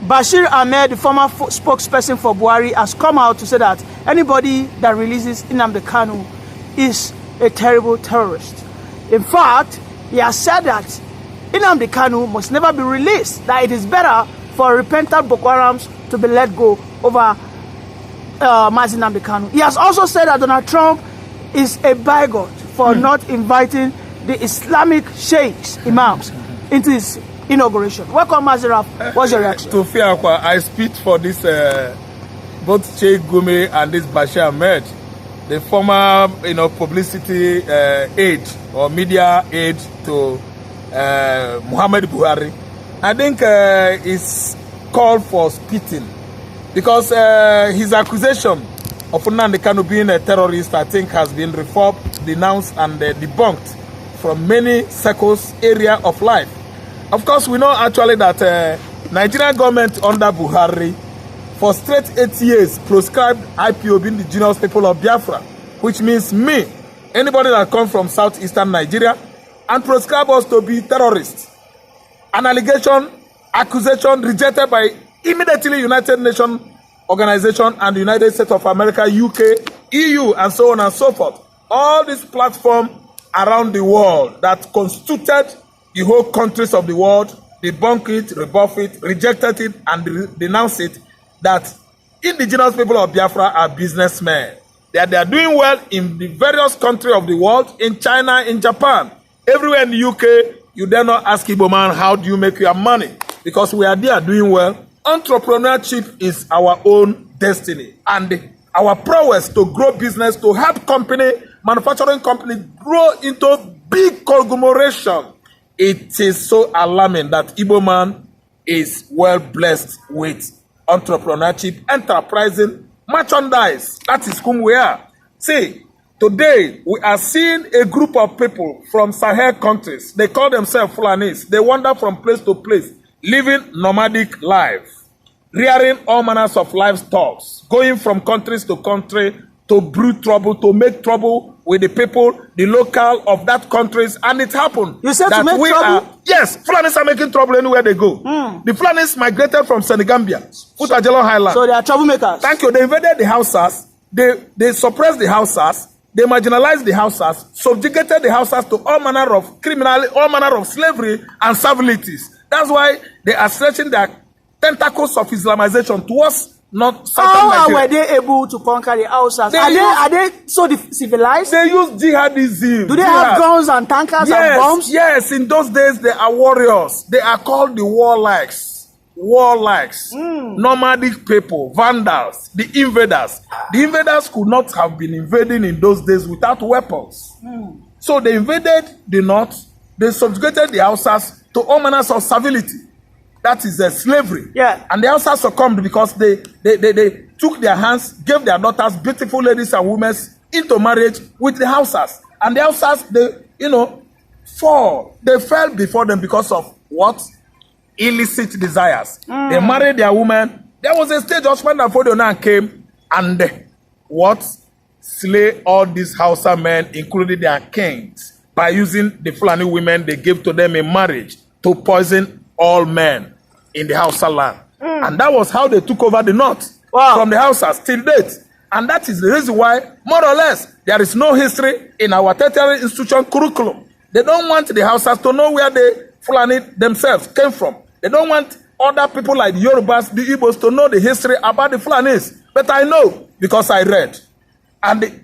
Bashir Mohammed, the former spokesperson for Buhari, has come out to say that anybody that releases Nnamdi Kanu is a terrible terrorist. In fact, he has said that Nnamdi Kanu must never be released, that it is better for repentant Boko Harams to be let go over Nnamdi Kanu. He has also said that Donald Trump is a bigot for not inviting the Islamic sheikhs, imams, into his inauguration. Welcome, Maziraf. What's your reaction? To Fiakwa, I speak for this both Sheikh Gumi and this Bashir Mohammed, the former publicity aide or media aide to Muhammad Buhari. I think it's called for spitting because his accusation of Nnamdi Kanu being a terrorist, I think, has been reformed, denounced, and debunked from many circles, area of life. Of course, we know actually that Nigerian government under Buhari for straight 8 years proscribed IPOB, indigenous people of Biafra, which means me, anybody that comes from southeastern Nigeria, and proscribed us to be terrorists. An allegation, accusation rejected by immediately United Nations Organization and the United States of America, UK, EU, and so on and so forth. All these platforms around the world that constituted the whole countries of the world, debunk it, rebuff it, rejected it, and denounced it, that indigenous people of Biafra are businessmen. That they are doing well in the various countries of the world, in China, in Japan, everywhere in the UK. You dare not ask Igbo man, how do you make your money? Because we are there doing well. Entrepreneurship is our own destiny. And our prowess to grow business, to help manufacturing company grow into big conglomeration. It is so alarming that Igbo man is well blessed with entrepreneurship, enterprising, merchandise. That is whom we are. See, today we are seeing a group of people from Sahel countries. They call themselves Fulanis. They wander from place to place, living nomadic life, rearing all manners of livestock, going from countries to country to brew trouble, to make trouble with the people, the local of that countries, and it happened. You said that to make trouble? Yes, Fulanis are making trouble anywhere they go. The Fulanis migrated from Senegambia, Futajelon Highland. So they are troublemakers. Thank you. They invaded the houses. They suppressed the houses. They marginalized the houses, subjugated the houses to all manner of criminality, all manner of slavery and servilities. That's why they are stretching their tentacles of Islamization towards not southern Nigeria. How were they able to conquer the houses? Are they so civilized? They use jihadism. Do they have guns and tankers and bombs? Yes, in those days they are warriors. They are called the warlikes. Nomadic people, vandals, the invaders. The invaders could not have been invading in those days without weapons. So they invaded the north. They subjugated the houses to all manners of servility. That is slavery. Yeah. And the Hausas succumbed because they took their hands, gave their daughters, beautiful ladies and women, into marriage with the Hausas. And the Hausas, they fell before them because of what? Illicit desires. They married their women. There was a stage Osman Nafodionan came and slay all these Hausa men, including their kings, by using the Fulani women they gave to them in marriage to poison all men in the Hausa land. And that was how they took over the north from the Hausas till date. And that is the reason why, more or less, there is no history in our tertiary institution curriculum. They don't want the Hausas to know where the Fulani themselves came from. They don't want other people like the Yorubas, the Igbos to know the history about the Fulanis. But I know because I read. And the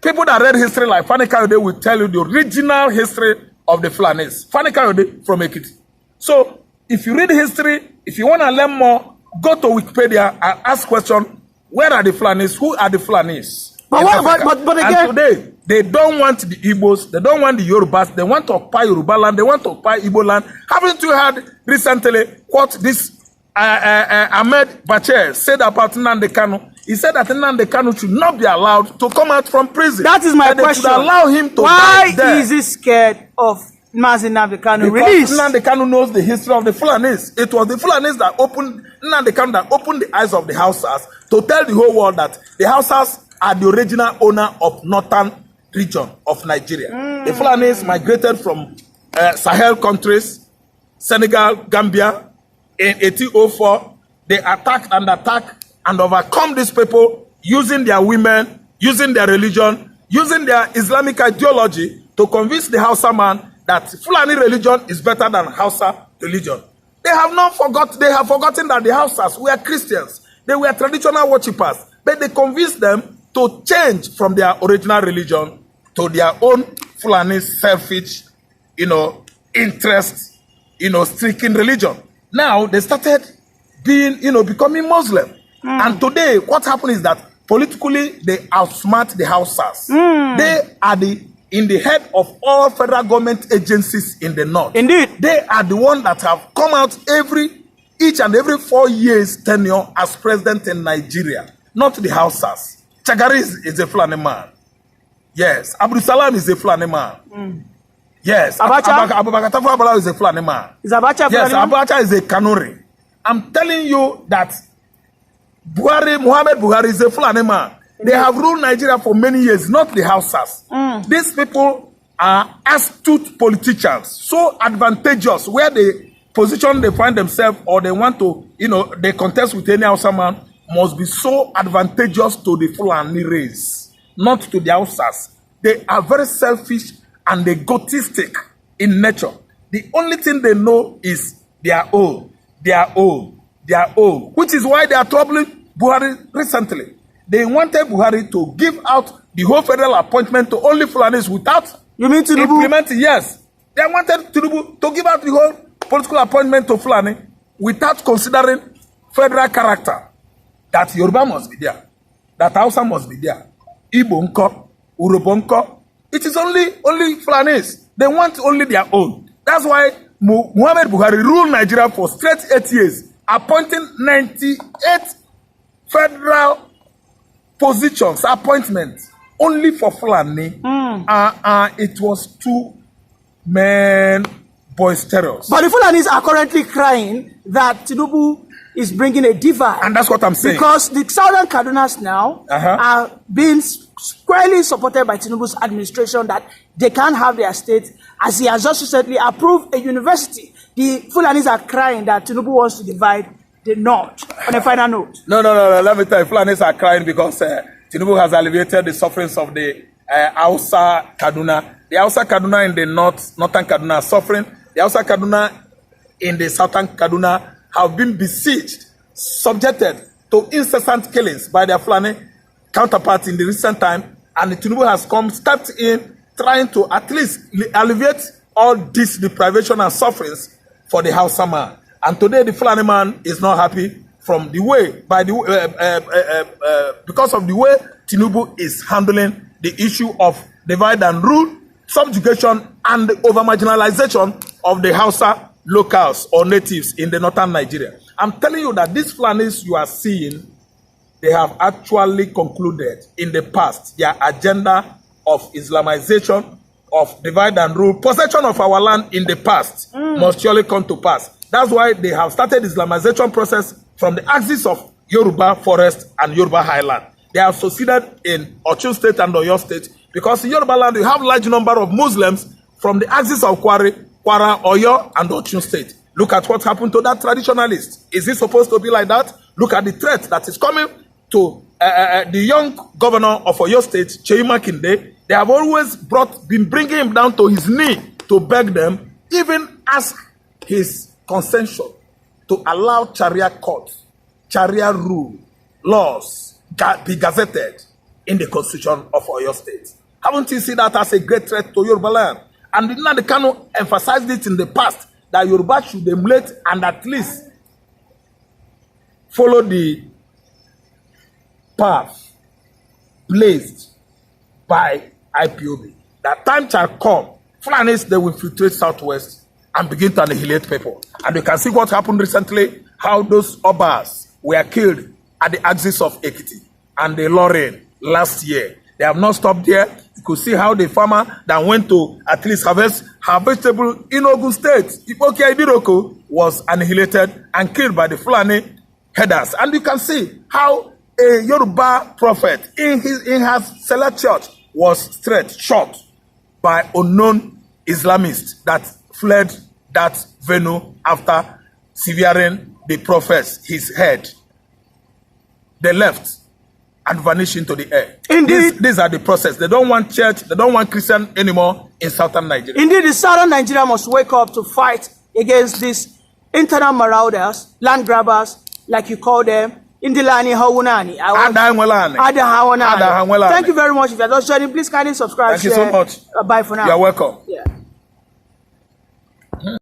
people that read history like Fani Kayode will tell you the original history of the Fulanis. Fani Kayode from Ekiti. So, if you read history, if you want to learn more, go to Wikipedia and ask question, where are the Fulanis? Who are the Fulanis? But again, and today, they don't want the Igbos, they don't want the Yorubas, they want to occupy Yoruba land, they want to occupy Igbo land. Haven't you heard recently what this Ahmed Bashir said about Nnamdi Kanu? He said that Nnamdi Kanu should not be allowed to come out from prison. That is my question. They should allow him to Why is he scared of Nnamdi Kanu release? Nnamdi Kanu knows the history of the Fulanis. It was the Fulanis that opened Nnamdi Kanu that opened the eyes of the Hausas to tell the whole world that the Hausas are the original owner of northern region of Nigeria. The Fulanis migrated from Sahel countries, Senegal, Gambia in 1804. they attacked and overcome these people using their women, using their religion, using their Islamic ideology to convince the Hausa man that Fulani religion is better than Hausa religion. They have forgotten that the Hausas were Christians. They were traditional worshippers. But they convinced them to change from their original religion to their own Fulani selfish, interest, stricken religion. Now they started being, becoming Muslim. And today, what happened is that politically they outsmart the Hausas. They are in the head of all federal government agencies in the north. Indeed. They are the ones that have come out each and every 4 years tenure as president in Nigeria. Not the Hausas. Chagari is a Fulani man. Yes. Abdul Salam is a Fulani man. Yes. Abubakar Tafawa is a Fulani man. Is Abacha Yes, Fulani man? Abacha is a Kanuri. I'm telling you that Mohammed Buhari is a Fulani man. They have ruled Nigeria for many years, not the Hausas. These people are astute politicians, so advantageous where they position they find themselves or they want to, they contest with any Hausa man must be so advantageous to the Fulani race, not to the Hausas. They are very selfish and egotistic in nature. The only thing they know is their own, which is why they are troubling Buhari recently. They wanted Buhari to give out the whole federal appointment to only Fulanis without implementing. Yes. They wanted Tinubu to give out the whole political appointment to Fulani without considering federal character. That Yoruba must be there. That Hausa must be there. Igbo nko, Urobo nko. It is only Fulanis. They want only their own. That's why Muhammad Buhari ruled Nigeria for straight 8 years, appointing 98 federal positions, appointments, only for Fulani. It was 2 men boisterous. But the Fulanis are currently crying that Tinubu is bringing a divide. And that's what I'm saying. Because the southern Kadunas now are being squarely supported by Tinubu's administration that they can't have their state, as he has just recently approved a university. The Fulanis are crying that Tinubu wants to divide the north. On a final note. No. Let me tell you, Fulanis are crying because Tinubu has alleviated the sufferings of the Hausa Kaduna. The Hausa Kaduna in the northern Kaduna are suffering. The Hausa Kaduna in the southern Kaduna have been besieged, subjected to incessant killings by their Fulani counterparts in the recent time, and the Tinubu has stepped in, trying to at least alleviate all this deprivation and sufferings for the Hausa man. And today the Fulani man is not happy from the way, because of the way Tinubu is handling the issue of divide and rule, subjugation, and the over-marginalization of the Hausa locals or natives in the northern Nigeria. I'm telling you that these Fulanis you are seeing, they have actually concluded in the past their agenda of Islamization, of divide and rule, possession of our land in the past must surely come to pass. That's why they have started Islamization process from the axis of Yoruba forest and Yoruba highland. They have succeeded in Osun State and Oyo State because in Yoruba land you have large number of Muslims from the axis of Kwara, Oyo, and Osun State. Look at what happened to that traditionalist. Is it supposed to be like that? Look at the threat that is coming to the young governor of Oyo State, EJIMAKOR. They have always been bringing him down to his knee to beg them, even ask his consensus to allow Sharia courts, Sharia rule, laws be gazetted in the constitution of Oyo State. Haven't you seen that as a great threat to Yoruba land? And Nnamdi Kanu emphasized it in the past that Yoruba should emulate and at least follow the path blazed by IPOB. That time shall come, Fulanis, they will infiltrate southwest and begin to annihilate people. And you can see what happened recently, how those Obas were killed at the axis of Ekiti and the Lorraine last year. They have not stopped there. You could see how the farmer that went to at least harvest her vegetable in ENUGU State, Ipoki Ibiroko, was annihilated and killed by the Fulani headers. And you can see how a Yoruba prophet in her select church was shot by unknown Islamists that fled that venue after severing the prophets, his head. They left and vanished into the air. Indeed. These are the process. They don't want church, they don't want Christian anymore in southern Nigeria. Indeed, the southern Nigeria must wake up to fight against these internal marauders, land grabbers, like you call them, Indilani Hawunani. Thank you very much. If you're just joining, please kindly subscribe. Thank you so much. Bye for now. You're welcome. Yeah.